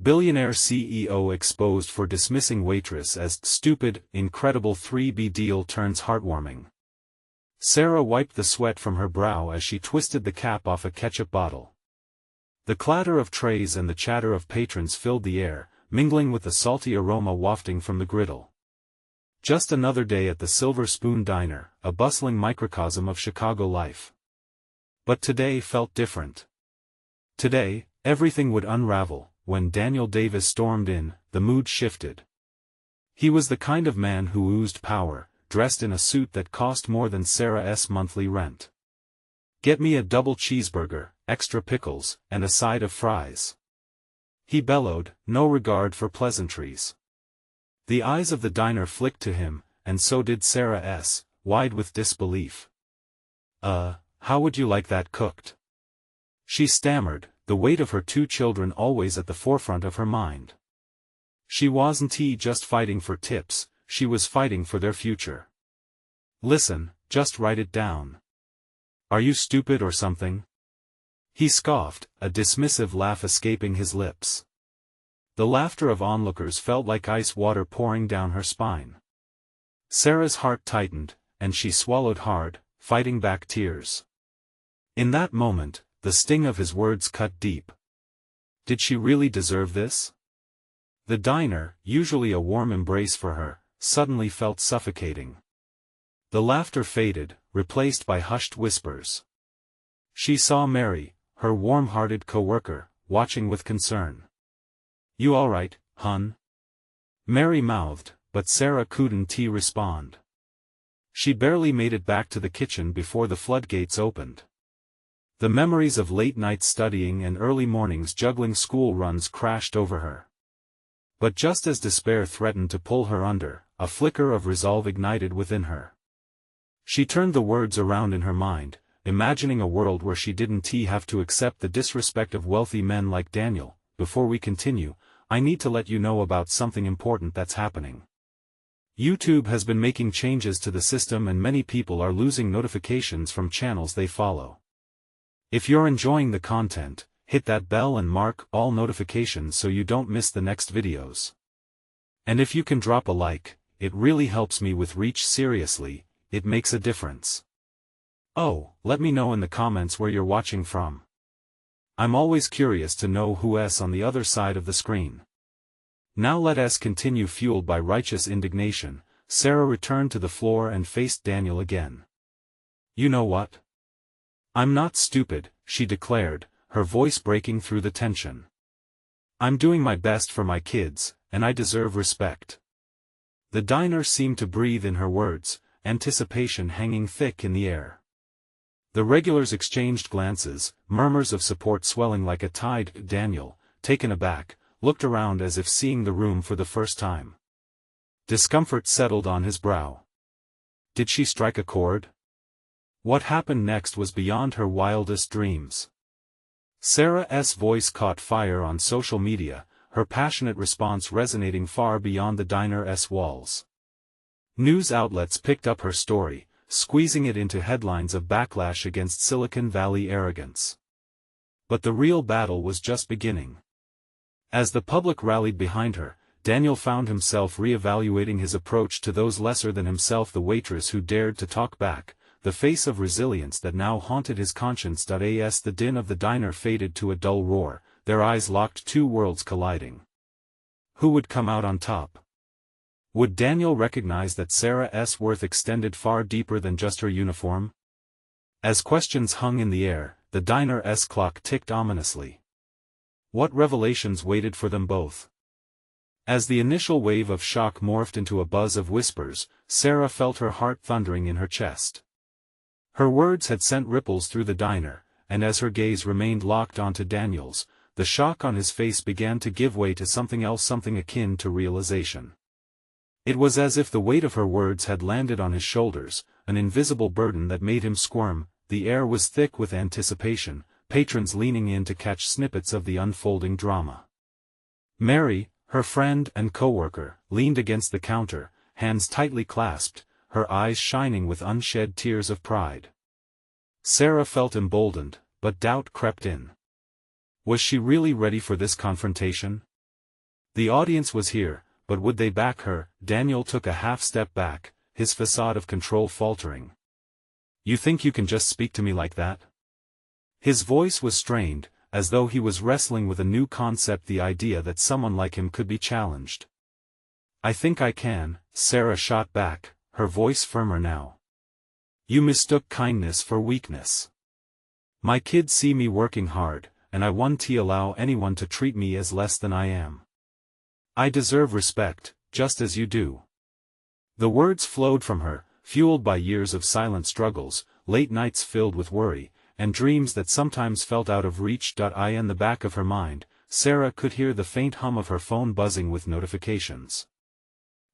Billionaire CEO exposed for dismissing Waitress as stupid, incredible 3B deal turns heartwarming. Sarah wiped the sweat from her brow as she twisted the cap off a ketchup bottle. The clatter of trays and the chatter of patrons filled the air, mingling with the salty aroma wafting from the griddle. Just another day at the Silver Spoon Diner, a bustling microcosm of Chicago life. But today felt different. Today, everything would unravel. When Daniel Davis stormed in, the mood shifted. He was the kind of man who oozed power, dressed in a suit that cost more than Sarah's monthly rent. "Get me a double cheeseburger, extra pickles, and a side of fries," he bellowed, no regard for pleasantries. The eyes of the diner flicked to him, and so did Sarah's, wide with disbelief. How would you like that cooked?" She stammered, the weight of her 2 children always at the forefront of her mind. She wasn't just fighting for tips, she was fighting for their future. "Listen, just write it down. Are you stupid or something?" He scoffed, a dismissive laugh escaping his lips. The laughter of onlookers felt like ice water pouring down her spine. Sarah's heart tightened, and she swallowed hard, fighting back tears. In that moment, the sting of his words cut deep. Did she really deserve this? The diner, usually a warm embrace for her, suddenly felt suffocating. The laughter faded, replaced by hushed whispers. She saw Mary, her warm-hearted co-worker, watching with concern. "You all right, hun?" Mary mouthed, but Sarah couldn't respond. She barely made it back to the kitchen before the floodgates opened. The memories of late nights studying and early mornings juggling school runs crashed over her. But just as despair threatened to pull her under, a flicker of resolve ignited within her. She turned the words around in her mind, imagining a world where she didn't have to accept the disrespect of wealthy men like Daniel. "Before we continue, I need to let you know about something important that's happening. YouTube has been making changes to the system and many people are losing notifications from channels they follow. If you're enjoying the content, hit that bell and mark all notifications so you don't miss the next videos. And if you can drop a like, it really helps me with reach. Seriously, it makes a difference. Oh, let me know in the comments where you're watching from. I'm always curious to know who's on the other side of the screen." Now let us continue. Fueled by righteous indignation, Sarah returned to the floor and faced Daniel again. "You know what? I'm not stupid," she declared, her voice breaking through the tension. "I'm doing my best for my kids, and I deserve respect." The diner seemed to breathe in her words, anticipation hanging thick in the air. The regulars exchanged glances, murmurs of support swelling like a tide. Daniel, taken aback, looked around as if seeing the room for the first time. Discomfort settled on his brow. Did she strike a chord? What happened next was beyond her wildest dreams. Sarah's voice caught fire on social media, her passionate response resonating far beyond the diner's walls. News outlets picked up her story, squeezing it into headlines of backlash against Silicon Valley arrogance. But the real battle was just beginning. As the public rallied behind her, Daniel found himself re-evaluating his approach to those lesser than himself. The waitress who dared to talk back, the face of resilience that now haunted his conscience. As the din of the diner faded to a dull roar, their eyes locked, 2 worlds colliding. Who would come out on top? Would Daniel recognize that Sarah's worth extended far deeper than just her uniform? As questions hung in the air, the diner's clock ticked ominously. What revelations waited for them both? As the initial wave of shock morphed into a buzz of whispers, Sarah felt her heart thundering in her chest. Her words had sent ripples through the diner, and as her gaze remained locked onto Daniel's, the shock on his face began to give way to something else, something akin to realization. It was as if the weight of her words had landed on his shoulders, an invisible burden that made him squirm. The air was thick with anticipation, patrons leaning in to catch snippets of the unfolding drama. Mary, her friend and co-worker, leaned against the counter, hands tightly clasped, her eyes shining with unshed tears of pride. Sarah felt emboldened, but doubt crept in. Was she really ready for this confrontation? The audience was here, but would they back her? Daniel took a half step back, his facade of control faltering. You think you can just speak to me like that? His voice was strained, as though he was wrestling with a new concept, the idea that someone like him could be challenged. I think I can, Sarah shot back, her voice firmer now. You mistook kindness for weakness. My kids see me working hard, and I won't allow anyone to treat me as less than I am. I deserve respect, just as you do. The words flowed from her, fueled by years of silent struggles, late nights filled with worry, and dreams that sometimes felt out of reach. In the back of her mind, Sarah could hear the faint hum of her phone buzzing with notifications.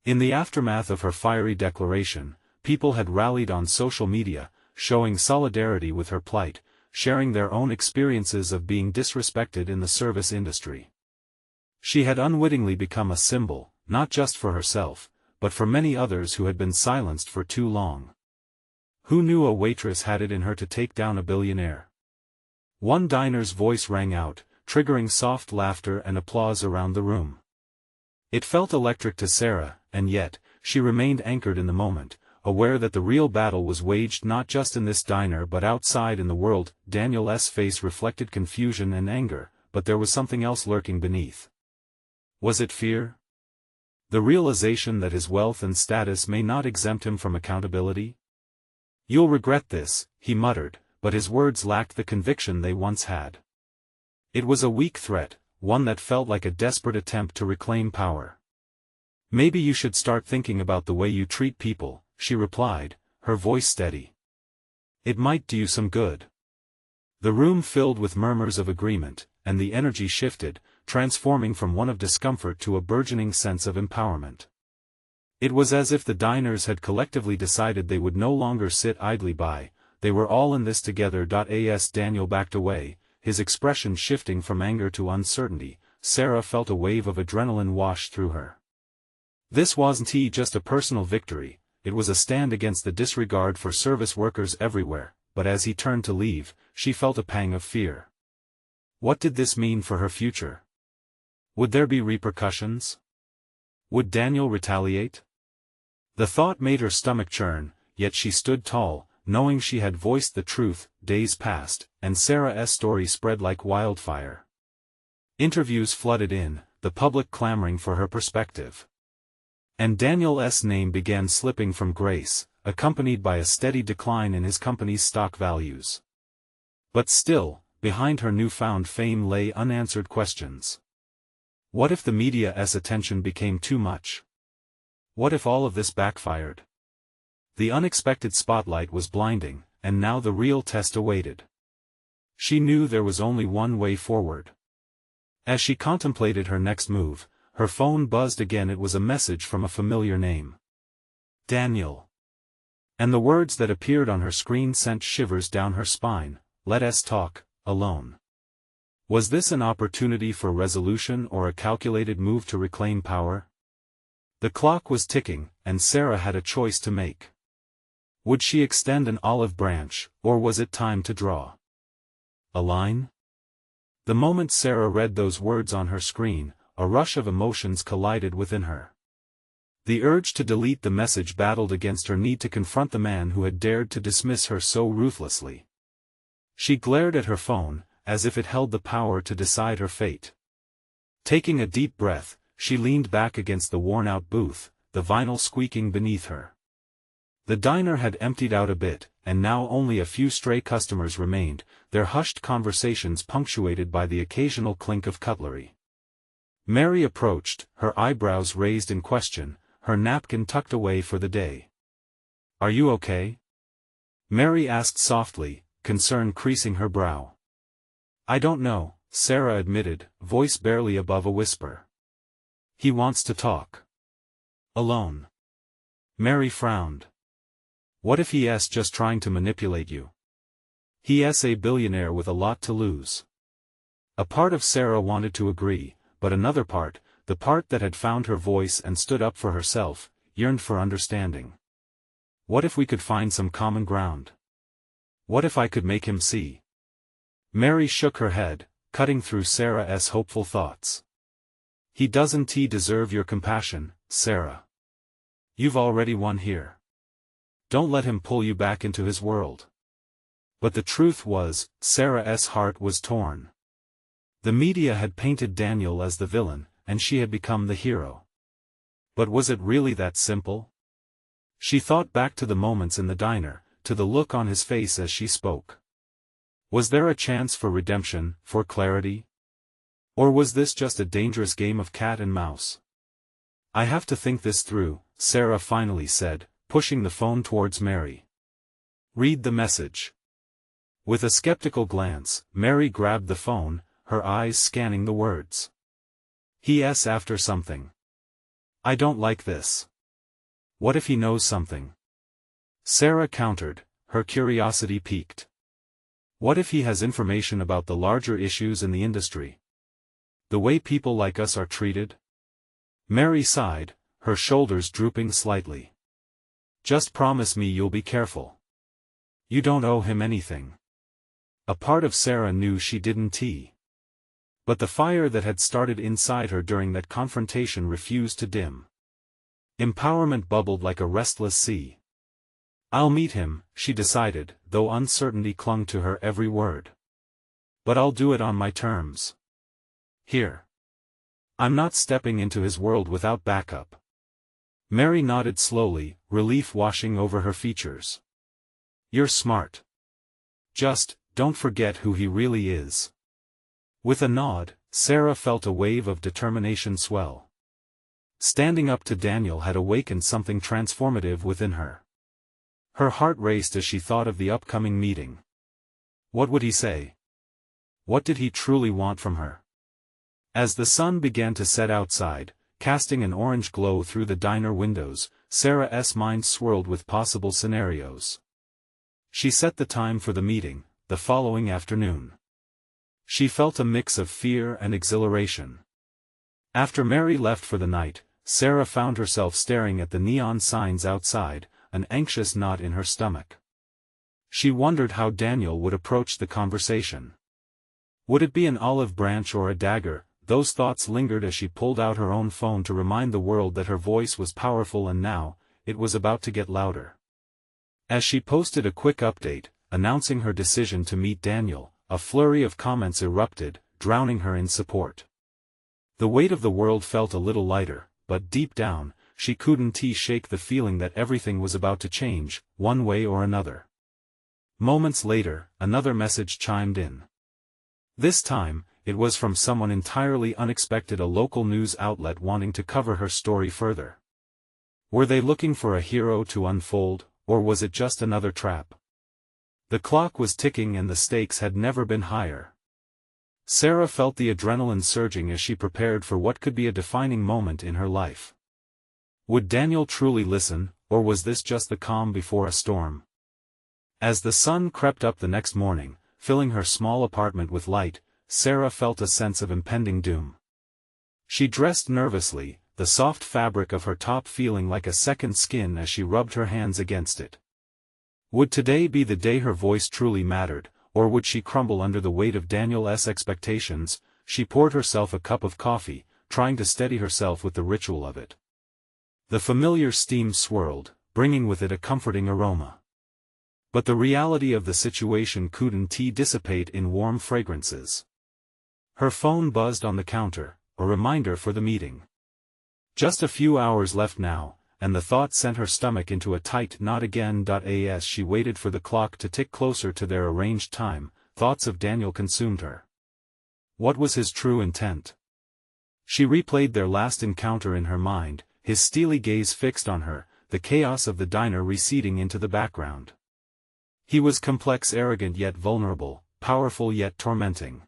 In the aftermath of her fiery declaration, people had rallied on social media, showing solidarity with her plight, sharing their own experiences of being disrespected in the service industry. She had unwittingly become a symbol, not just for herself, but for many others who had been silenced for too long. Who knew a waitress had it in her to take down a billionaire? One diner's voice rang out, triggering soft laughter and applause around the room. It felt electric to Sarah, and yet, she remained anchored in the moment, aware that the real battle was waged not just in this diner but outside in the world. Daniel's face reflected confusion and anger, but there was something else lurking beneath. Was it fear? The realization that his wealth and status may not exempt him from accountability? You'll regret this, he muttered, but his words lacked the conviction they once had. It was a weak threat, one that felt like a desperate attempt to reclaim power. Maybe you should start thinking about the way you treat people, she replied, her voice steady. It might do you some good. The room filled with murmurs of agreement, and the energy shifted, transforming from one of discomfort to a burgeoning sense of empowerment. It was as if the diners had collectively decided they would no longer sit idly by, they were all in this together. As Daniel backed away, his expression shifting from anger to uncertainty, Sarah felt a wave of adrenaline wash through her. This wasn't just a personal victory, it was a stand against the disregard for service workers everywhere, but as he turned to leave, she felt a pang of fear. What did this mean for her future? Would there be repercussions? Would Daniel retaliate? The thought made her stomach churn, yet she stood tall, knowing she had voiced the truth. Days passed, and Sarah's story spread like wildfire. Interviews flooded in, the public clamoring for her perspective. And Daniel's name began slipping from grace, accompanied by a steady decline in his company's stock values. But still, behind her newfound fame lay unanswered questions. What if the media's attention became too much? What if all of this backfired? The unexpected spotlight was blinding, and now the real test awaited. She knew there was only one way forward. As she contemplated her next move, her phone buzzed again. It was a message from a familiar name. Daniel. And the words that appeared on her screen sent shivers down her spine. Let's talk, alone. Was this an opportunity for resolution or a calculated move to reclaim power? The clock was ticking, and Sarah had a choice to make. Would she extend an olive branch, or was it time to draw a line? The moment Sarah read those words on her screen, a rush of emotions collided within her. The urge to delete the message battled against her need to confront the man who had dared to dismiss her so ruthlessly. She glared at her phone, as if it held the power to decide her fate. Taking a deep breath, she leaned back against the worn-out booth, the vinyl squeaking beneath her. The diner had emptied out a bit, and now only a few stray customers remained, their hushed conversations punctuated by the occasional clink of cutlery. Mary approached, her eyebrows raised in question, her napkin tucked away for the day. "Are you okay?" Mary asked softly, concern creasing her brow. "I don't know," Sarah admitted, voice barely above a whisper. "He wants to talk. Alone." Mary frowned. "What if he's just trying to manipulate you? He's a billionaire with a lot to lose." A part of Sarah wanted to agree, but another part, the part that had found her voice and stood up for herself, yearned for understanding. What if we could find some common ground? What if I could make him see? Mary shook her head, cutting through Sarah's hopeful thoughts. He doesn't deserve your compassion, Sarah. You've already won here. Don't let him pull you back into his world. But the truth was, Sarah's heart was torn. The media had painted Daniel as the villain, and she had become the hero. But was it really that simple? She thought back to the moments in the diner, to the look on his face as she spoke. Was there a chance for redemption, for clarity? Or was this just a dangerous game of cat and mouse? I have to think this through, Sarah finally said, pushing the phone towards Mary. Read the message. With a skeptical glance, Mary grabbed the phone, her eyes scanning the words. He's after something. I don't like this. What if he knows something? Sarah countered, her curiosity piqued. What if he has information about the larger issues in the industry? The way people like us are treated? Mary sighed, her shoulders drooping slightly. Just promise me you'll be careful. You don't owe him anything. A part of Sarah knew she didn't. But the fire that had started inside her during that confrontation refused to dim. Empowerment bubbled like a restless sea. I'll meet him, she decided, though uncertainty clung to her every word. But I'll do it on my terms. Here. I'm not stepping into his world without backup. Mary nodded slowly, relief washing over her features. You're smart. Just, don't forget who he really is. With a nod, Sarah felt a wave of determination swell. Standing up to Daniel had awakened something transformative within her. Her heart raced as she thought of the upcoming meeting. What would he say? What did he truly want from her? As the sun began to set outside, casting an orange glow through the diner windows, Sarah's mind swirled with possible scenarios. She set the time for the meeting, the following afternoon. She felt a mix of fear and exhilaration. After Mary left for the night, Sarah found herself staring at the neon signs outside, an anxious knot in her stomach. She wondered how Daniel would approach the conversation. Would it be an olive branch or a dagger? Those thoughts lingered as she pulled out her own phone to remind the world that her voice was powerful, and now, it was about to get louder. As she posted a quick update, announcing her decision to meet Daniel, a flurry of comments erupted, drowning her in support. The weight of the world felt a little lighter, but deep down, she couldn't shake the feeling that everything was about to change, one way or another. Moments later, another message chimed in. This time, it was from someone entirely unexpected, a local news outlet wanting to cover her story further. Were they looking for a hero to unfold, or was it just another trap? The clock was ticking and the stakes had never been higher. Sarah felt the adrenaline surging as she prepared for what could be a defining moment in her life. Would Daniel truly listen, or was this just the calm before a storm? As the sun crept up the next morning, filling her small apartment with light, Sarah felt a sense of impending doom. She dressed nervously, the soft fabric of her top feeling like a second skin as she rubbed her hands against it. Would today be the day her voice truly mattered, or would she crumble under the weight of Daniel's expectations? She poured herself a cup of coffee, trying to steady herself with the ritual of it. The familiar steam swirled, bringing with it a comforting aroma. But the reality of the situation couldn't dissipate in warm fragrances. Her phone buzzed on the counter, a reminder for the meeting. Just a few hours left now, and the thought sent her stomach into a tight knot again. As she waited for the clock to tick closer to their arranged time, thoughts of Daniel consumed her. What was his true intent? She replayed their last encounter in her mind, his steely gaze fixed on her, the chaos of the diner receding into the background. He was complex, arrogant yet vulnerable, powerful yet tormenting.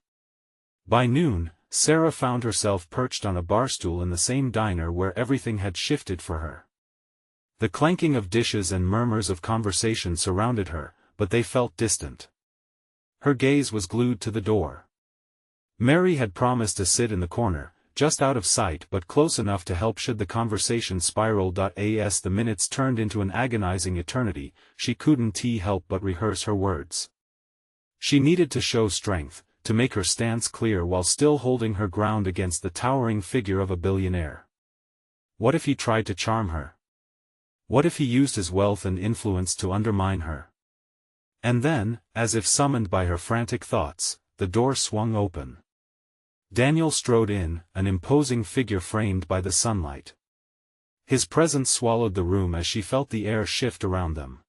By noon, Sarah found herself perched on a barstool in the same diner where everything had shifted for her. The clanking of dishes and murmurs of conversation surrounded her, but they felt distant. Her gaze was glued to the door. Mary had promised to sit in the corner, just out of sight but close enough to help should the conversation spiral. As the minutes turned into an agonizing eternity, she couldn't help but rehearse her words. She needed to show strength, to make her stance clear while still holding her ground against the towering figure of a billionaire. What if he tried to charm her? What if he used his wealth and influence to undermine her? And then, as if summoned by her frantic thoughts, the door swung open. Daniel strode in, an imposing figure framed by the sunlight. His presence swallowed the room as she felt the air shift around them.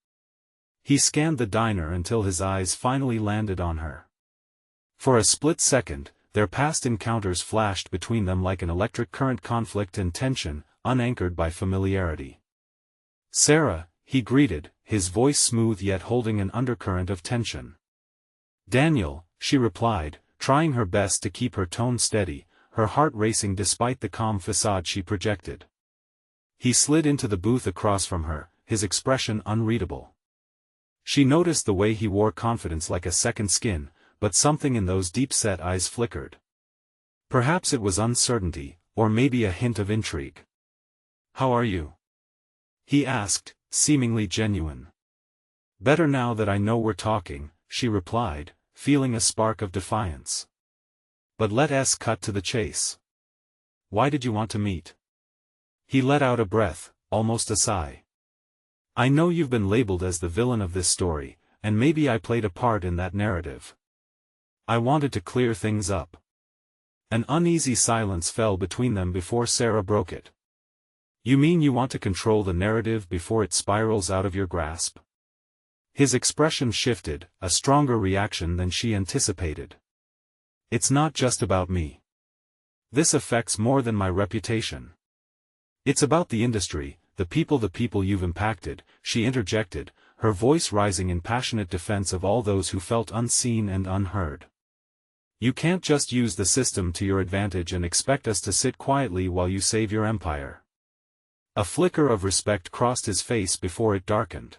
He scanned the diner until his eyes finally landed on her. For a split second, their past encounters flashed between them like an electric current, conflict and tension, unanchored by familiarity. "Sarah," he greeted, his voice smooth yet holding an undercurrent of tension. "Daniel," she replied, trying her best to keep her tone steady, her heart racing despite the calm facade she projected. He slid into the booth across from her, his expression unreadable. She noticed the way he wore confidence like a second skin, but something in those deep-set eyes flickered. Perhaps it was uncertainty, or maybe a hint of intrigue. "How are you?" he asked, seemingly genuine. "Better now that I know we're talking," she replied, feeling a spark of defiance. "But let us cut to the chase. Why did you want to meet?" He let out a breath, almost a sigh. "I know you've been labeled as the villain of this story, and maybe I played a part in that narrative. I wanted to clear things up." An uneasy silence fell between them before Sarah broke it. "You mean you want to control the narrative before it spirals out of your grasp?" His expression shifted, a stronger reaction than she anticipated. "It's not just about me. This affects more than my reputation. It's about the industry, the people you've impacted," she interjected, her voice rising in passionate defense of all those who felt unseen and unheard. "You can't just use the system to your advantage and expect us to sit quietly while you save your empire." A flicker of respect crossed his face before it darkened.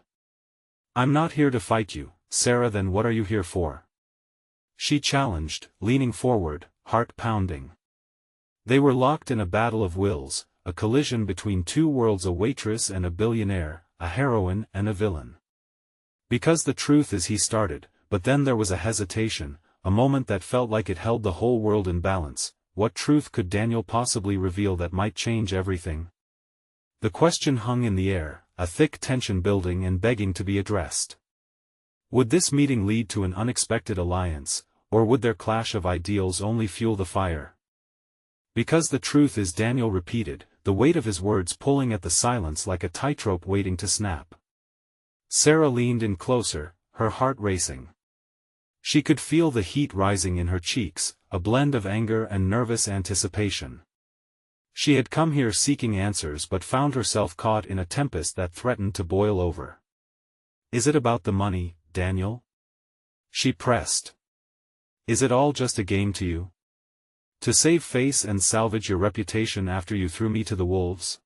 "I'm not here to fight you, Sarah. Then what are you here for?" she challenged, leaning forward, heart pounding. They were locked in a battle of wills, a collision between two worlds, a waitress and a billionaire, a heroine and a villain. "Because the truth is," he started, but then there was a hesitation, a moment that felt like it held the whole world in balance. What truth could Daniel possibly reveal that might change everything? The question hung in the air, a thick tension building and begging to be addressed. Would this meeting lead to an unexpected alliance, or would their clash of ideals only fuel the fire? "Because the truth is," Daniel repeated, the weight of his words pulling at the silence like a tightrope waiting to snap. Sarah leaned in closer, her heart racing. She could feel the heat rising in her cheeks, a blend of anger and nervous anticipation. She had come here seeking answers but found herself caught in a tempest that threatened to boil over. "Is it about the money, Daniel?" she pressed. "Is it all just a game to you? To save face and salvage your reputation after you threw me to the wolves?"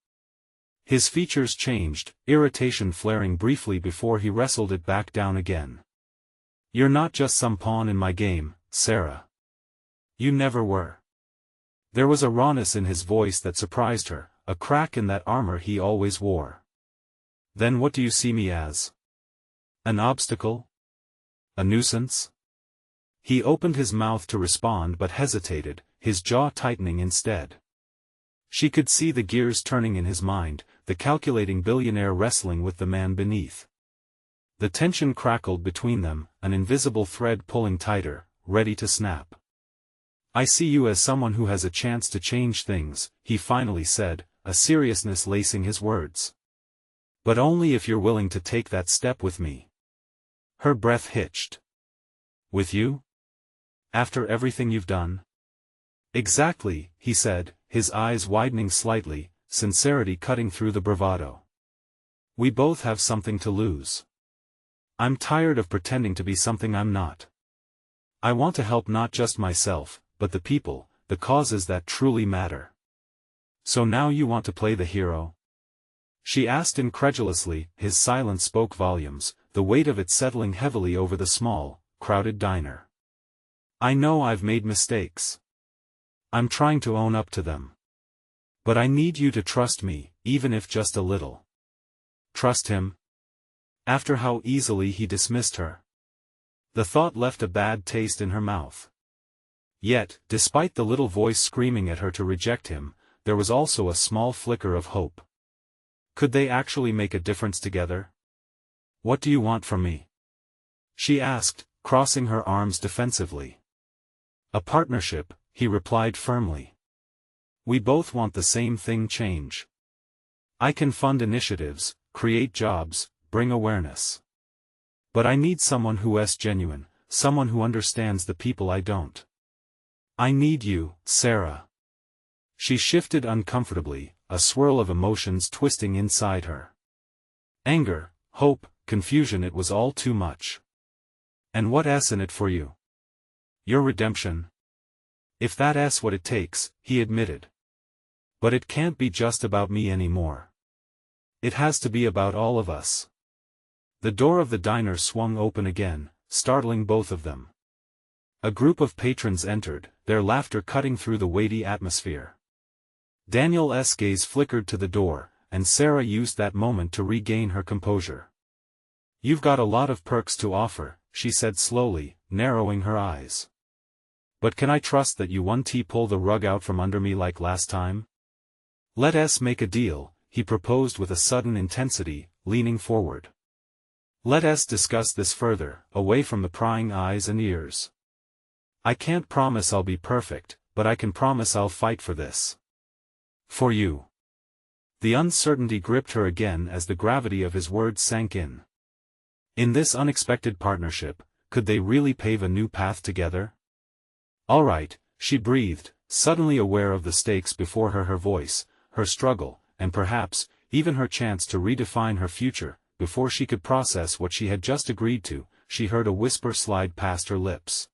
His features changed, irritation flaring briefly before he wrestled it back down again. "You're not just some pawn in my game, Sarah. You never were." There was a rawness in his voice that surprised her, a crack in that armor he always wore. "Then what do you see me as? An obstacle? A nuisance?" He opened his mouth to respond but hesitated, his jaw tightening instead. She could see the gears turning in his mind, the calculating billionaire wrestling with the man beneath. The tension crackled between them, an invisible thread pulling tighter, ready to snap. "I see you as someone who has a chance to change things," he finally said, a seriousness lacing his words. "But only if you're willing to take that step with me." Her breath hitched. "With you? After everything you've done?" "Exactly," he said, his eyes widening slightly, sincerity cutting through the bravado. "We both have something to lose. I'm tired of pretending to be something I'm not. I want to help not just myself, but the people, the causes that truly matter." "So now you want to play the hero?" she asked incredulously. His silence spoke volumes, the weight of it settling heavily over the small, crowded diner. "I know I've made mistakes. I'm trying to own up to them. But I need you to trust me, even if just a little." Trust him? After how easily he dismissed her. The thought left a bad taste in her mouth. Yet, despite the little voice screaming at her to reject him, there was also a small flicker of hope. Could they actually make a difference together? "What do you want from me?" she asked, crossing her arms defensively. "A partnership," he replied firmly. "We both want the same thing: change. I can fund initiatives, create jobs, bring awareness. But I need someone who's genuine, someone who understands the people I don't. I need you, Sarah." She shifted uncomfortably, a swirl of emotions twisting inside her. Anger, hope, confusion, it was all too much. "And what's in it for you?" "Your redemption." "If that's what it takes," he admitted. "But it can't be just about me anymore. It has to be about all of us." The door of the diner swung open again, startling both of them. A group of patrons entered, their laughter cutting through the weighty atmosphere. Daniel's gaze flickered to the door, and Sarah used that moment to regain her composure. "You've got a lot of perks to offer," she said slowly, narrowing her eyes. "But can I trust that you won't pull the rug out from under me like last time? Let's make a deal," he proposed with a sudden intensity, leaning forward. "Let's discuss this further, away from the prying eyes and ears. I can't promise I'll be perfect, but I can promise I'll fight for this. For you." The uncertainty gripped her again as the gravity of his words sank in. In this unexpected partnership, could they really pave a new path together? "All right," she breathed, suddenly aware of the stakes before her: her voice, her struggle, and perhaps, even her chance to redefine her future. Before she could process what she had just agreed to, she heard a whisper slide past her lips.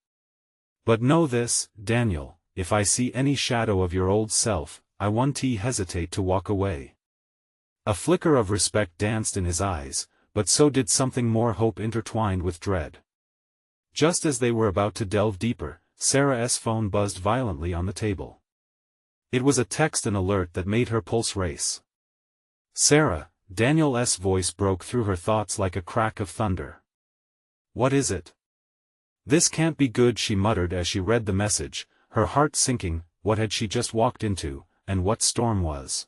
"But know this, Daniel, if I see any shadow of your old self, I won't hesitate to walk away." A flicker of respect danced in his eyes, but so did something more: hope intertwined with dread. Just as they were about to delve deeper, Sarah's phone buzzed violently on the table. It was a text, an alert that made her pulse race. "Sarah," Daniel's voice broke through her thoughts like a crack of thunder. "What is it?" "This can't be good," she muttered as she read the message, her heart sinking. What had she just walked into, and what storm was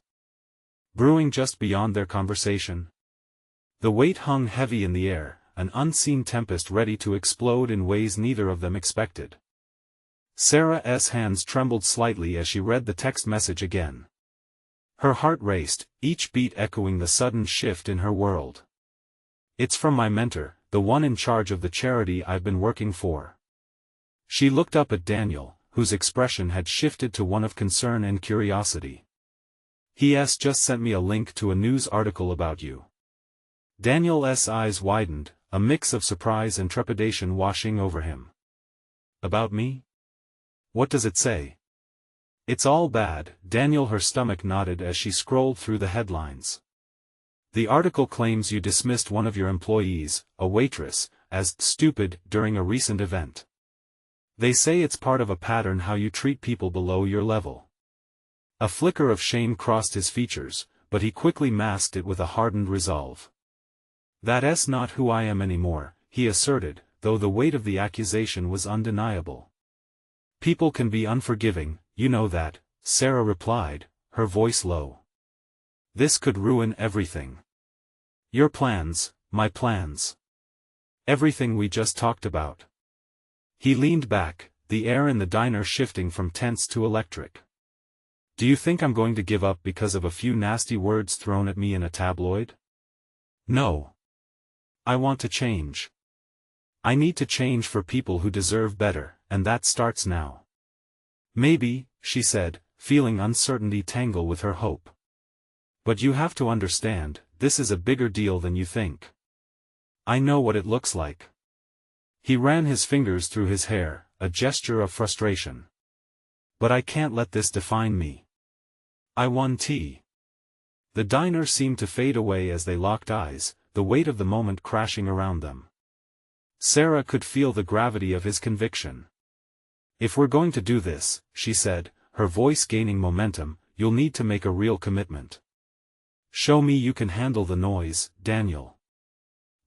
brewing just beyond their conversation? The weight hung heavy in the air, an unseen tempest ready to explode in ways neither of them expected. Sarah's hands trembled slightly as she read the text message again. Her heart raced, each beat echoing the sudden shift in her world. "It's from my mentor, the one in charge of the charity I've been working for." She looked up at Daniel, whose expression had shifted to one of concern and curiosity. "He's just sent me a link to a news article about you." Daniel's eyes widened, a mix of surprise and trepidation washing over him. "About me? What does it say?" "It's all bad," Daniel, her stomach knotted as she scrolled through the headlines. "The article claims you dismissed one of your employees, a waitress, as stupid during a recent event. They say it's part of a pattern how you treat people below your level." A flicker of shame crossed his features, but he quickly masked it with a hardened resolve. "That's not who I am anymore," he asserted, though the weight of the accusation was undeniable. "People can be unforgiving, you know that," Sarah replied, her voice low. "This could ruin everything. Your plans, my plans. Everything we just talked about." He leaned back, the air in the diner shifting from tense to electric. "Do you think I'm going to give up because of a few nasty words thrown at me in a tabloid? No. I want to change. I need to change for people who deserve better, and that starts now." "Maybe," she said, feeling uncertainty tangle with her hope. "But you have to understand, this is a bigger deal than you think. I know what it looks like." He ran his fingers through his hair, a gesture of frustration. "But I can't let this define me. I want tea." The diner seemed to fade away as they locked eyes, the weight of the moment crashing around them. Sarah could feel the gravity of his conviction. "If we're going to do this," she said, her voice gaining momentum, "you'll need to make a real commitment. Show me you can handle the noise, Daniel.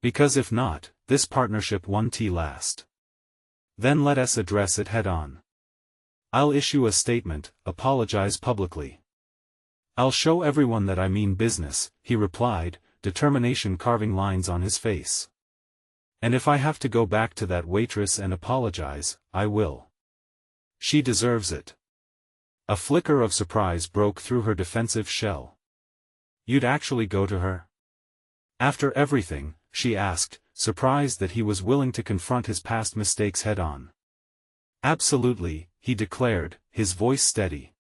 Because if not, this partnership won't last. Then let us address it head on." I'll issue a statement, apologize publicly. I'll show everyone that I mean business, he replied, determination carving lines on his face. And if I have to go back to that waitress and apologize, I will. She deserves it. A flicker of surprise broke through her defensive shell. You'd actually go to her? After everything, she asked, surprised that he was willing to confront his past mistakes head-on. Absolutely, he declared, his voice steady.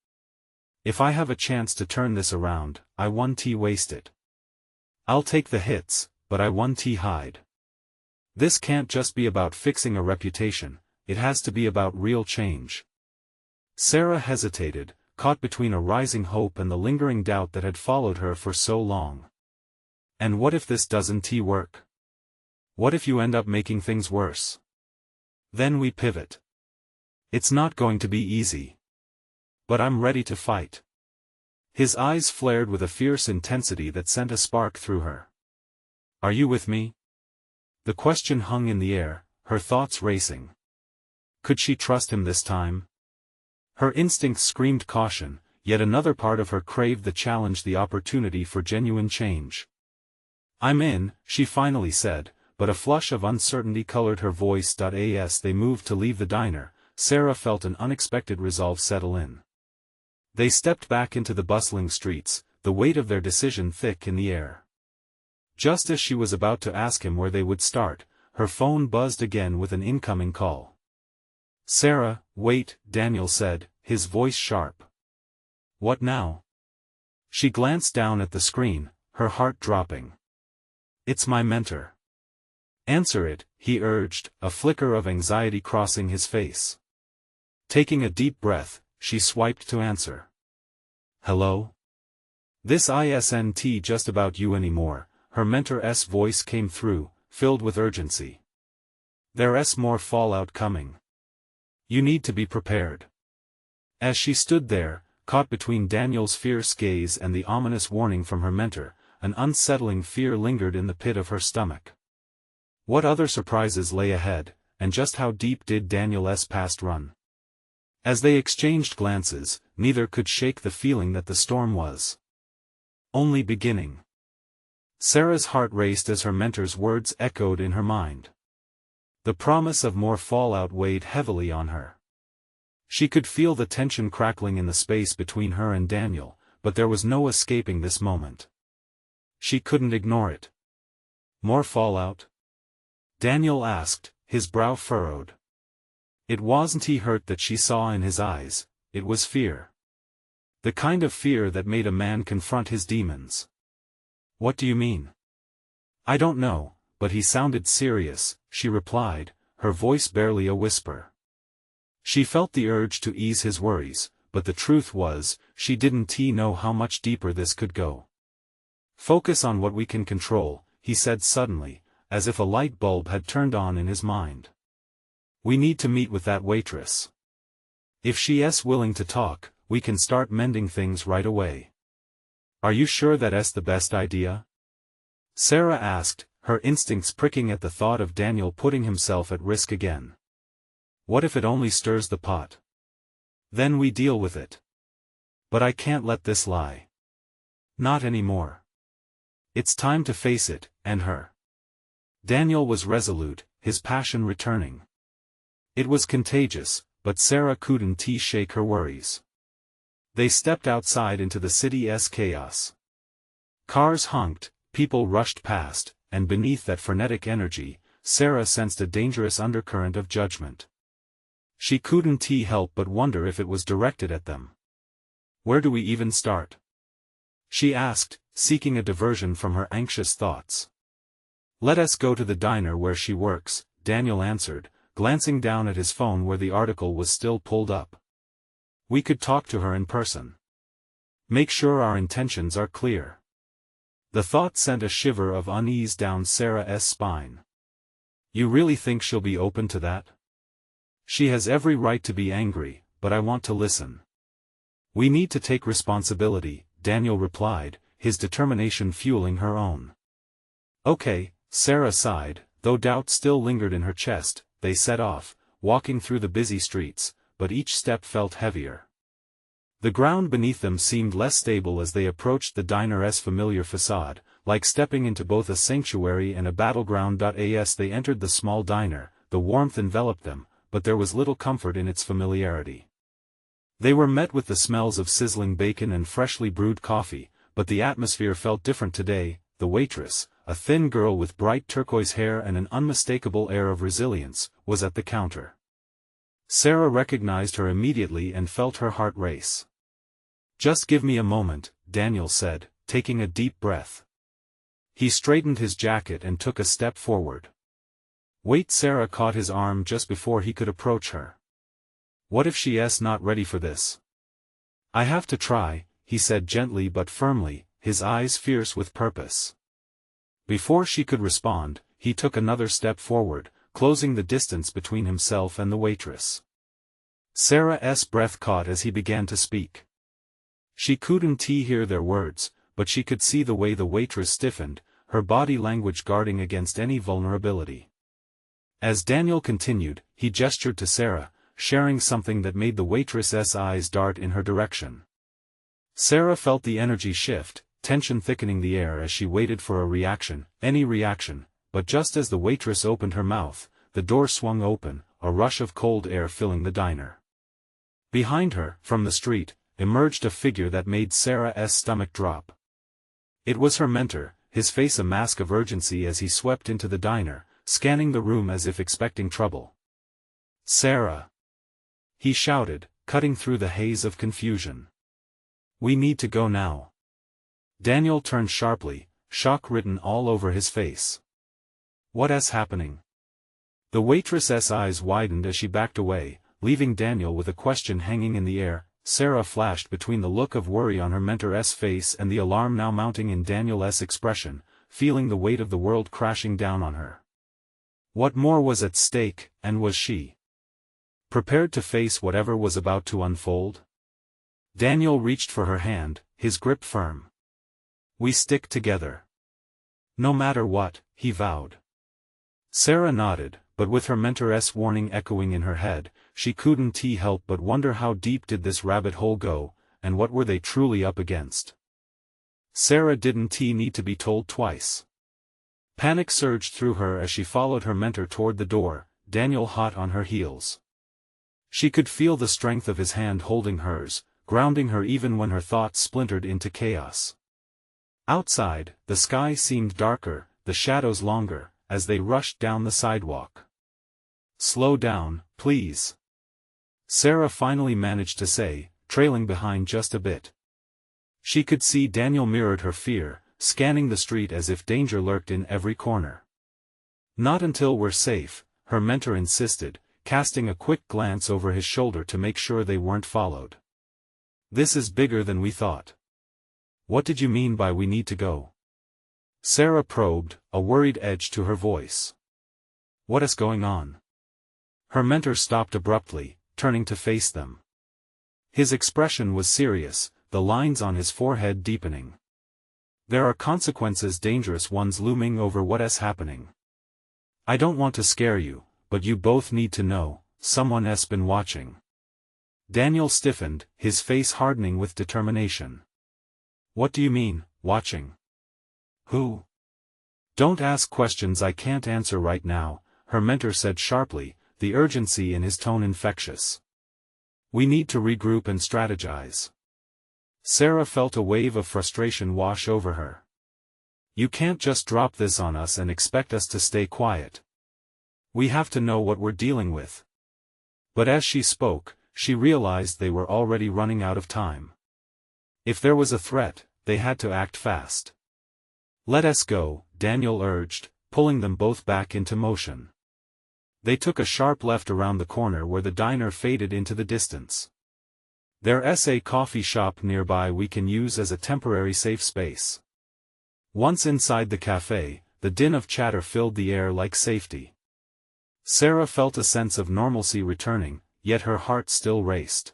If I have a chance to turn this around, I won't waste it. I'll take the hits, but I won't hide. This can't just be about fixing a reputation, it has to be about real change. Sarah hesitated, caught between a rising hope and the lingering doubt that had followed her for so long. And what if this doesn't work? What if you end up making things worse? Then we pivot. It's not going to be easy. But I'm ready to fight. His eyes flared with a fierce intensity that sent a spark through her. Are you with me? The question hung in the air, her thoughts racing. Could she trust him this time? Her instincts screamed caution, yet another part of her craved the challenge, the opportunity for genuine change. I'm in, she finally said, but a flush of uncertainty colored her voice. As they moved to leave the diner, Sarah felt an unexpected resolve settle in. They stepped back into the bustling streets, the weight of their decision thick in the air. Just as she was about to ask him where they would start, her phone buzzed again with an incoming call. Sarah, wait, Daniel said, his voice sharp. What now? She glanced down at the screen, her heart dropping. It's my mentor. Answer it, he urged, a flicker of anxiety crossing his face. Taking a deep breath, she swiped to answer. Hello? This isn't just about you anymore, her mentor's voice came through, filled with urgency. There's more fallout coming. You need to be prepared. As she stood there, caught between Daniel's fierce gaze and the ominous warning from her mentor, an unsettling fear lingered in the pit of her stomach. What other surprises lay ahead, and just how deep did Daniel's past run? As they exchanged glances, neither could shake the feeling that the storm was only beginning. Sarah's heart raced as her mentor's words echoed in her mind. The promise of more fallout weighed heavily on her. She could feel the tension crackling in the space between her and Daniel, but there was no escaping this moment. She couldn't ignore it. More fallout? Daniel asked, his brow furrowed. It wasn't hurt that she saw in his eyes, it was fear. The kind of fear that made a man confront his demons. What do you mean? I don't know, but he sounded serious, she replied, her voice barely a whisper. She felt the urge to ease his worries, but the truth was, she didn't know how much deeper this could go. Focus on what we can control, he said suddenly, as if a light bulb had turned on in his mind. We need to meet with that waitress. If she's willing to talk, we can start mending things right away. Are you sure that's the best idea? Sarah asked, her instincts pricking at the thought of Daniel putting himself at risk again. What if it only stirs the pot? Then we deal with it. But I can't let this lie. Not anymore. It's time to face it, and her. Daniel was resolute, his passion returning. It was contagious, but Sarah couldn't shake her worries. They stepped outside into the city's chaos. Cars honked, people rushed past, and beneath that frenetic energy, Sarah sensed a dangerous undercurrent of judgment. She couldn't help but wonder if it was directed at them. Where do we even start? She asked, seeking a diversion from her anxious thoughts. Let us go to the diner where she works, Daniel answered, glancing down at his phone where the article was still pulled up. We could talk to her in person. Make sure our intentions are clear. The thought sent a shiver of unease down Sarah's spine. You really think she'll be open to that? She has every right to be angry, but I want to listen. We need to take responsibility, Daniel replied, his determination fueling her own. Okay, Sarah sighed, though doubt still lingered in her chest. They set off, walking through the busy streets, but each step felt heavier. The ground beneath them seemed less stable as they approached the diner's familiar facade, like stepping into both a sanctuary and a battleground. As they entered the small diner, the warmth enveloped them, but there was little comfort in its familiarity. They were met with the smells of sizzling bacon and freshly brewed coffee, but the atmosphere felt different today. The waitress, a thin girl with bright turquoise hair and an unmistakable air of resilience, was at the counter. Sarah recognized her immediately and felt her heart race. "Just give me a moment," Daniel said, taking a deep breath. He straightened his jacket and took a step forward. "Wait." Sarah caught his arm just before he could approach her. "What if she's not ready for this?" "I have to try," he said gently but firmly, his eyes fierce with purpose. Before she could respond, he took another step forward, closing the distance between himself and the waitress. Sarah's breath caught as he began to speak. She couldn't hear their words, but she could see the way the waitress stiffened, her body language guarding against any vulnerability. As Daniel continued, he gestured to Sarah, sharing something that made the waitress's eyes dart in her direction. Sarah felt the energy shift, tension thickening the air as she waited for a reaction, any reaction, but just as the waitress opened her mouth, the door swung open, a rush of cold air filling the diner. Behind her, from the street, emerged a figure that made Sarah's stomach drop. It was her mentor, his face a mask of urgency as he swept into the diner, scanning the room as if expecting trouble. "Sarah!" he shouted, cutting through the haze of confusion. "We need to go now." Daniel turned sharply, shock written all over his face. "What's happening?" The waitress's eyes widened as she backed away, leaving Daniel with a question hanging in the air. Sarah flashed between the look of worry on her mentor's face and the alarm now mounting in Daniel's expression, feeling the weight of the world crashing down on her. What more was at stake, and was she prepared to face whatever was about to unfold? Daniel reached for her hand, his grip firm. "We stick together. No matter what," he vowed. Sarah nodded, but with her mentor's warning echoing in her head, she couldn't help but wonder how deep did this rabbit hole go, and what were they truly up against. Sarah didn't need to be told twice. Panic surged through her as she followed her mentor toward the door, Daniel hot on her heels. She could feel the strength of his hand holding hers, grounding her even when her thoughts splintered into chaos. Outside, the sky seemed darker, the shadows longer, as they rushed down the sidewalk. "Slow down, please," Sarah finally managed to say, trailing behind just a bit. She could see Daniel mirrored her fear, scanning the street as if danger lurked in every corner. "Not until we're safe," her mentor insisted, casting a quick glance over his shoulder to make sure they weren't followed. "This is bigger than we thought." "What did you mean by we need to go?" Sarah probed, a worried edge to her voice. "What is going on?" Her mentor stopped abruptly, turning to face them. His expression was serious, the lines on his forehead deepening. "There are consequences, dangerous ones looming over what is happening. I don't want to scare you, but you both need to know, someone's been watching." Daniel stiffened, his face hardening with determination. "What do you mean, watching? Who?" "Don't ask questions I can't answer right now," her mentor said sharply, the urgency in his tone infectious. "We need to regroup and strategize." Sarah felt a wave of frustration wash over her. "You can't just drop this on us and expect us to stay quiet. We have to know what we're dealing with." But as she spoke, she realized they were already running out of time. If there was a threat, they had to act fast. "Let us go," Daniel urged, pulling them both back into motion. They took a sharp left around the corner where the diner faded into the distance. "There's a coffee shop nearby we can use as a temporary safe space." Once inside the cafe, the din of chatter filled the air like safety. Sarah felt a sense of normalcy returning, yet her heart still raced.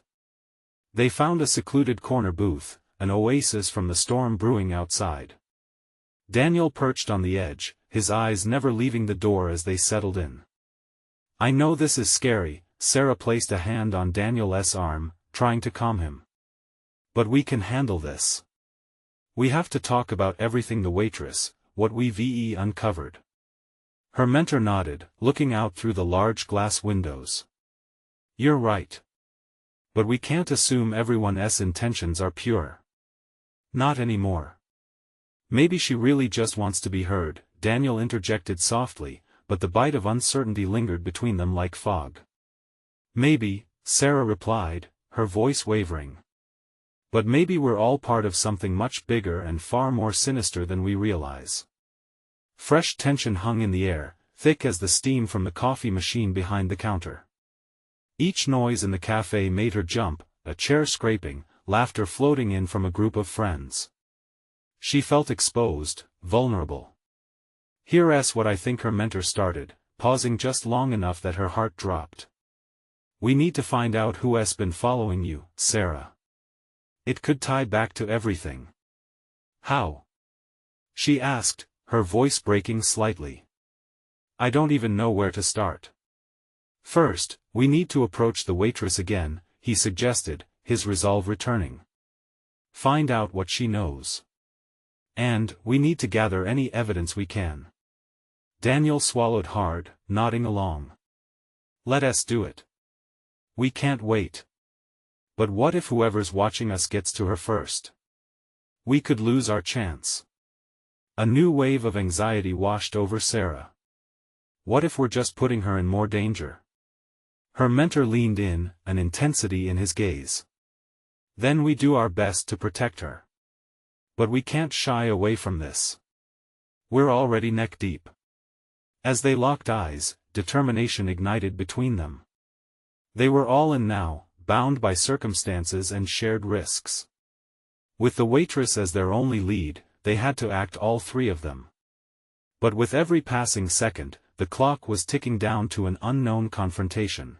They found a secluded corner booth, an oasis from the storm brewing outside. Daniel perched on the edge, his eyes never leaving the door as they settled in. "I know this is scary," Sarah placed a hand on Daniel's arm, trying to calm him. But we can handle this. We have to talk about everything the waitress, what we've uncovered. Her mentor nodded, looking out through the large glass windows. You're right. But we can't assume everyone's intentions are pure. Not anymore. Maybe she really just wants to be heard, Daniel interjected softly, but the bite of uncertainty lingered between them like fog. Maybe, Sarah replied, her voice wavering. But maybe we're all part of something much bigger and far more sinister than we realize. Fresh tension hung in the air, thick as the steam from the coffee machine behind the counter. Each noise in the cafe made her jump, a chair scraping, laughter floating in from a group of friends. She felt exposed, vulnerable. Here's what I think her mentor started, pausing just long enough that her heart dropped. We need to find out who's been following you, Sarah. It could tie back to everything. How? She asked, her voice breaking slightly. I don't even know where to start. First, we need to approach the waitress again, he suggested, his resolve returning. Find out what she knows. And, we need to gather any evidence we can. Daniel swallowed hard, nodding along. Let us do it. We can't wait. But what if whoever's watching us gets to her first? We could lose our chance. A new wave of anxiety washed over Sarah. What if we're just putting her in more danger? Her mentor leaned in, an intensity in his gaze. Then we do our best to protect her. But we can't shy away from this. We're already neck deep. As they locked eyes, determination ignited between them. They were all in now, bound by circumstances and shared risks. With the waitress as their only lead, they had to act all three of them. But with every passing second, the clock was ticking down to an unknown confrontation.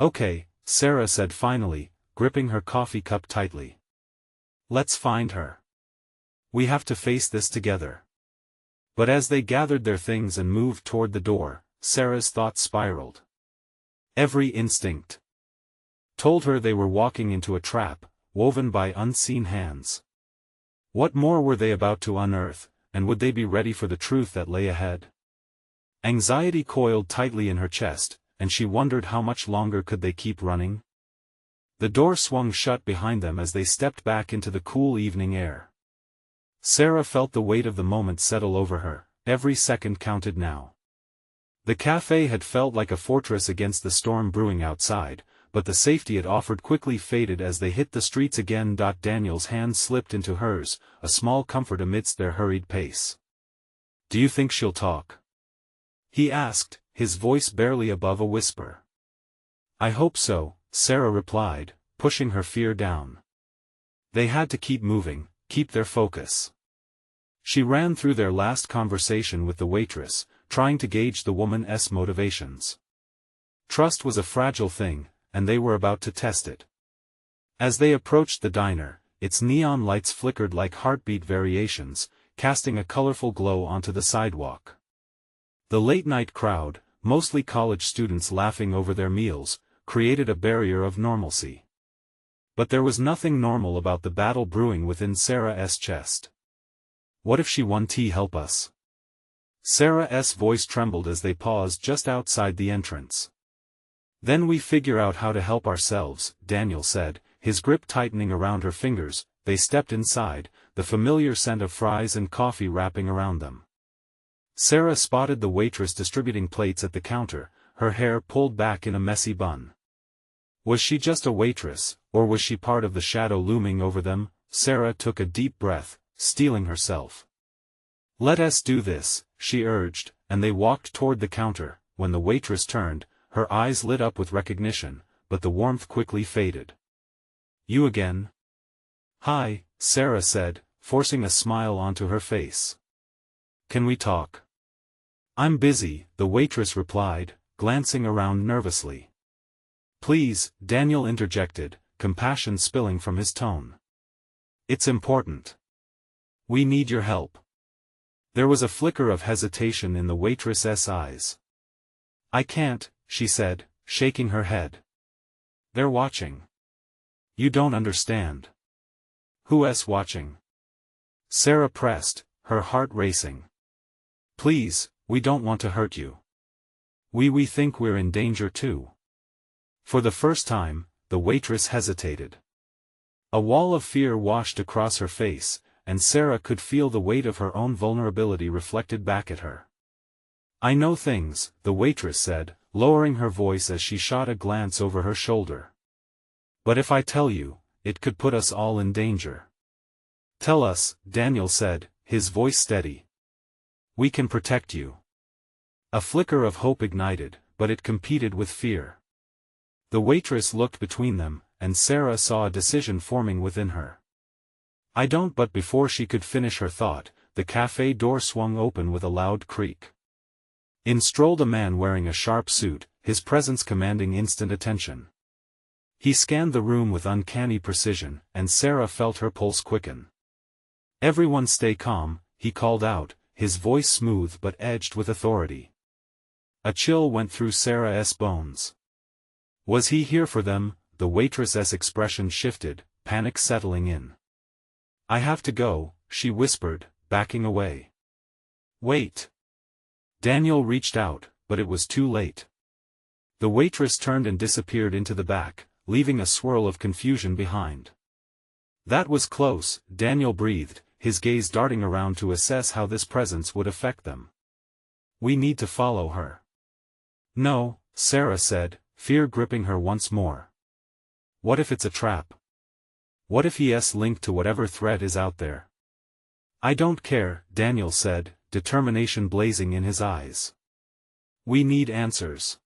Okay, Sarah said finally, gripping her coffee cup tightly. Let's find her. We have to face this together. But as they gathered their things and moved toward the door, Sarah's thoughts spiraled. Every instinct told her they were walking into a trap, woven by unseen hands. What more were they about to unearth, and would they be ready for the truth that lay ahead? Anxiety coiled tightly in her chest, and she wondered how much longer could they keep running. The door swung shut behind them as they stepped back into the cool evening air. Sarah felt the weight of the moment settle over her, every second counted now. The cafe had felt like a fortress against the storm brewing outside, but the safety it offered quickly faded as they hit the streets again. Daniel's hand slipped into hers, a small comfort amidst their hurried pace. Do you think she'll talk? He asked, his voice barely above a whisper. I hope so, Sarah replied, pushing her fear down. They had to keep moving, keep their focus. She ran through their last conversation with the waitress, trying to gauge the woman's motivations. Trust was a fragile thing, and they were about to test it. As they approached the diner, its neon lights flickered like heartbeat variations, casting a colorful glow onto the sidewalk. The late-night crowd, mostly college students laughing over their meals, created a barrier of normalcy. But there was nothing normal about the battle brewing within Sarah's chest. What if she won? Help us. Sarah's voice trembled as they paused just outside the entrance. Then we figure out how to help ourselves, Daniel said, his grip tightening around her fingers. They stepped inside, the familiar scent of fries and coffee wrapping around them. Sarah spotted the waitress distributing plates at the counter, her hair pulled back in a messy bun. Was she just a waitress, or was she part of the shadow looming over them? Sarah took a deep breath, steeling herself. Let us do this, she urged, and they walked toward the counter. When the waitress turned, her eyes lit up with recognition, but the warmth quickly faded. You again? Hi, Sarah said, forcing a smile onto her face. Can we talk? I'm busy, the waitress replied, glancing around nervously. Please, Daniel interjected, compassion spilling from his tone. It's important. We need your help. There was a flicker of hesitation in the waitress's eyes. I can't, she said, shaking her head. They're watching. You don't understand. Who's watching? Sarah pressed, her heart racing. Please, we don't want to hurt you. We think we're in danger too. For the first time, the waitress hesitated. A wall of fear washed across her face, and Sarah could feel the weight of her own vulnerability reflected back at her. I know things, the waitress said, lowering her voice as she shot a glance over her shoulder. But if I tell you, it could put us all in danger. Tell us, Daniel said, his voice steady. We can protect you. A flicker of hope ignited, but it competed with fear. The waitress looked between them, and Sarah saw a decision forming within her. I don't. But before she could finish her thought, the cafe door swung open with a loud creak. In strolled a man wearing a sharp suit, his presence commanding instant attention. He scanned the room with uncanny precision, and Sarah felt her pulse quicken. Everyone stay calm, he called out, his voice smooth but edged with authority. A chill went through Sarah's bones. Was he here for them? The waitress's expression shifted, panic settling in. I have to go, she whispered, backing away. Wait. Daniel reached out, but it was too late. The waitress turned and disappeared into the back, leaving a swirl of confusion behind. That was close, Daniel breathed, his gaze darting around to assess how this presence would affect them. We need to follow her. No, Sarah said, fear gripping her once more. What if it's a trap? What if he's linked to whatever threat is out there? I don't care, Daniel said, determination blazing in his eyes. We need answers.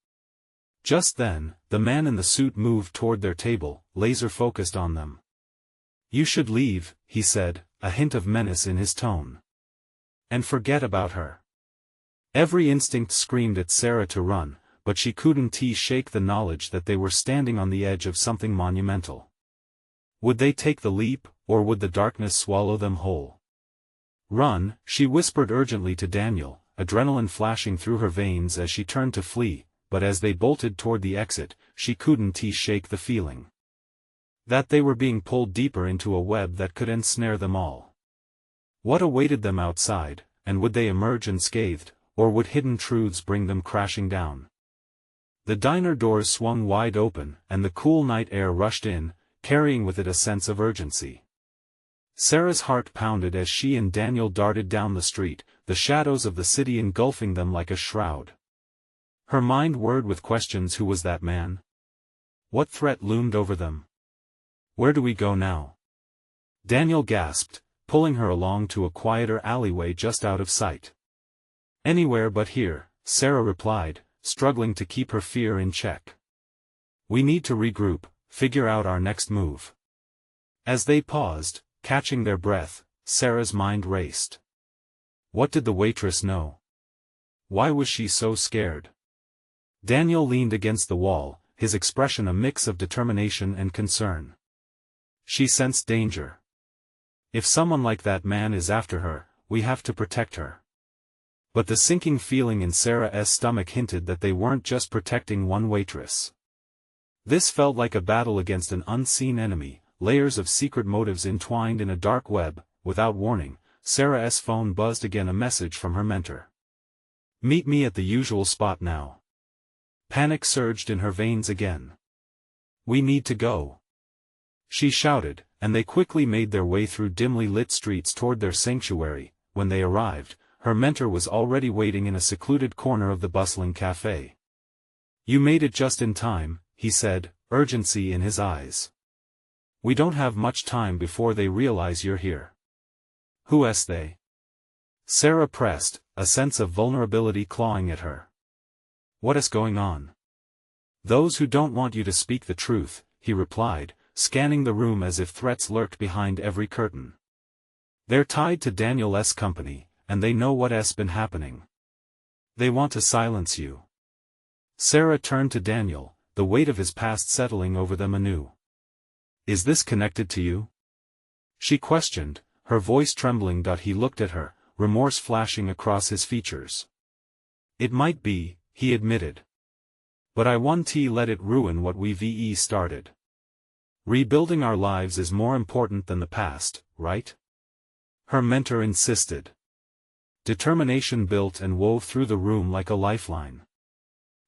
Just then, the man in the suit moved toward their table, laser-focused on them. You should leave, he said, a hint of menace in his tone. And forget about her. Every instinct screamed at Sarah to run, but she couldn't shake the knowledge that they were standing on the edge of something monumental. Would they take the leap, or would the darkness swallow them whole? Run, she whispered urgently to Daniel, adrenaline flashing through her veins as she turned to flee, but as they bolted toward the exit, she couldn't shake the feeling that they were being pulled deeper into a web that could ensnare them all. What awaited them outside, and would they emerge unscathed, or would hidden truths bring them crashing down? The diner doors swung wide open, and the cool night air rushed in, carrying with it a sense of urgency. Sarah's heart pounded as she and Daniel darted down the street, the shadows of the city engulfing them like a shroud. Her mind whirred with questions. Who was that man? What threat loomed over them? Where do we go now? Daniel gasped, pulling her along to a quieter alleyway just out of sight. Anywhere but here, Sarah replied, struggling to keep her fear in check. We need to regroup, figure out our next move. As they paused, catching their breath, Sarah's mind raced. What did the waitress know? Why was she so scared? Daniel leaned against the wall, his expression a mix of determination and concern. She sensed danger. If someone like that man is after her, we have to protect her. But the sinking feeling in Sarah's stomach hinted that they weren't just protecting one waitress. This felt like a battle against an unseen enemy, layers of secret motives entwined in a dark web. Without warning, Sarah's phone buzzed again, a message from her mentor. Meet me at the usual spot now. Panic surged in her veins again. We need to go, she shouted, and they quickly made their way through dimly lit streets toward their sanctuary. When they arrived, her mentor was already waiting in a secluded corner of the bustling cafe. You made it just in time, he said, urgency in his eyes. We don't have much time before they realize you're here. Who's they? Sarah pressed, a sense of vulnerability clawing at her. What is going on? Those who don't want you to speak the truth, he replied, scanning the room as if threats lurked behind every curtain. They're tied to Daniel's company, and they know what's been happening. They want to silence you. Sarah turned to Daniel, the weight of his past settling over them anew. Is this connected to you? She questioned, her voice trembling. He looked at her, remorse flashing across his features. It might be, he admitted. But I won't let it ruin what we've started. Rebuilding our lives is more important than the past, right? Her mentor insisted. Determination built and wove through the room like a lifeline.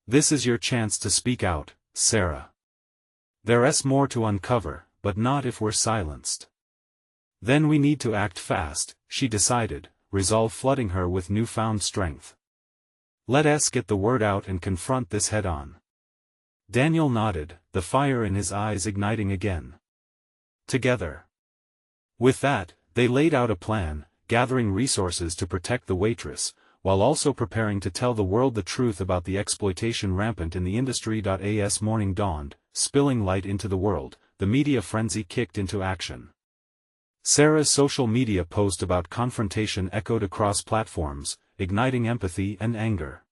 This is your chance to speak out, Sarah. There's more to uncover, but not if we're silenced. Then we need to act fast, she decided, resolve flooding her with newfound strength. Let's get the word out and confront this head-on. Daniel nodded, the fire in his eyes igniting again. Together. With that, they laid out a plan, gathering resources to protect the Waitress, while also preparing to tell the world the truth about the exploitation rampant in the industry. As morning dawned, spilling light into the world, the media frenzy kicked into action. Sarah's social media post about confrontation echoed across platforms, igniting empathy and anger.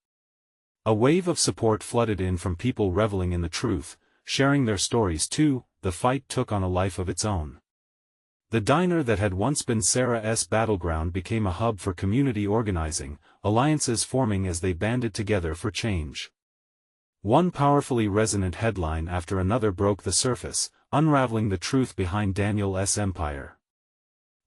A wave of support flooded in from people reveling in the truth, sharing their stories too. The fight took on a life of its own. The diner that had once been Sarah's battleground became a hub for community organizing, alliances forming as they banded together for change. One powerfully resonant headline after another broke the surface, unraveling the truth behind Daniel's empire.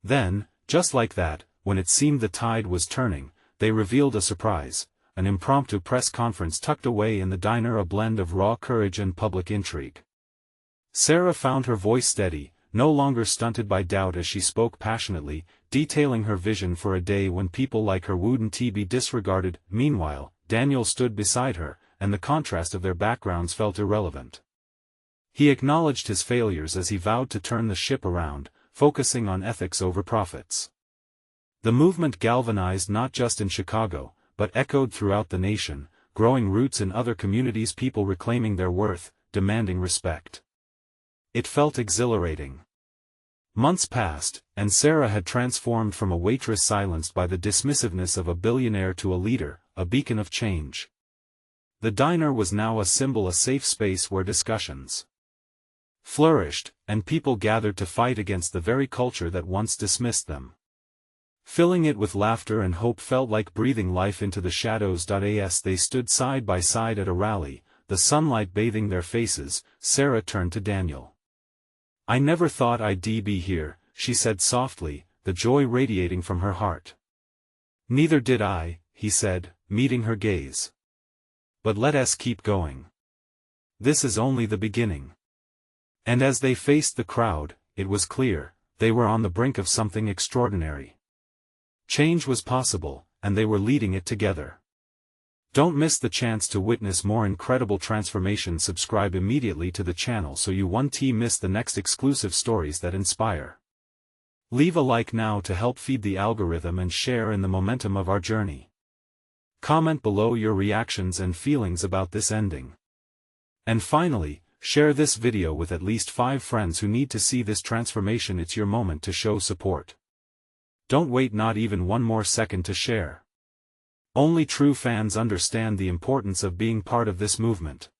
Then, just like that, when it seemed the tide was turning, they revealed a surprise, an impromptu press conference tucked away in the diner, a blend of raw courage and public intrigue. Sarah found her voice steady, no longer stunted by doubt as she spoke passionately, detailing her vision for a day when people like her wouldn't be disregarded. Meanwhile, Daniel stood beside her, and the contrast of their backgrounds felt irrelevant. He acknowledged his failures as he vowed to turn the ship around, focusing on ethics over profits. The movement galvanized not just in Chicago, but echoed throughout the nation, growing roots in other communities, people reclaiming their worth, demanding respect. It felt exhilarating. Months passed, and Sarah had transformed from a waitress silenced by the dismissiveness of a billionaire to a leader, a beacon of change. The diner was now a symbol, a safe space where discussions flourished, and people gathered to fight against the very culture that once dismissed them. Filling it with laughter and hope felt like breathing life into the shadows. As they stood side by side at a rally, the sunlight bathing their faces, Sarah turned to Daniel. "I never thought I'd be here," she said softly, the joy radiating from her heart. "Neither did I," he said, meeting her gaze. "But let's keep going. This is only the beginning." And as they faced the crowd, it was clear, they were on the brink of something extraordinary. Change was possible, and they were leading it together. Don't miss the chance to witness more incredible transformation. Subscribe immediately to the channel so you won't miss the next exclusive stories that inspire. Leave a like now to help feed the algorithm and share in the momentum of our journey. Comment below your reactions and feelings about this ending. And finally, share this video with at least 5 friends who need to see this transformation. It's your moment to show support. Don't wait not even one more second to share. Only true fans understand the importance of being part of this movement.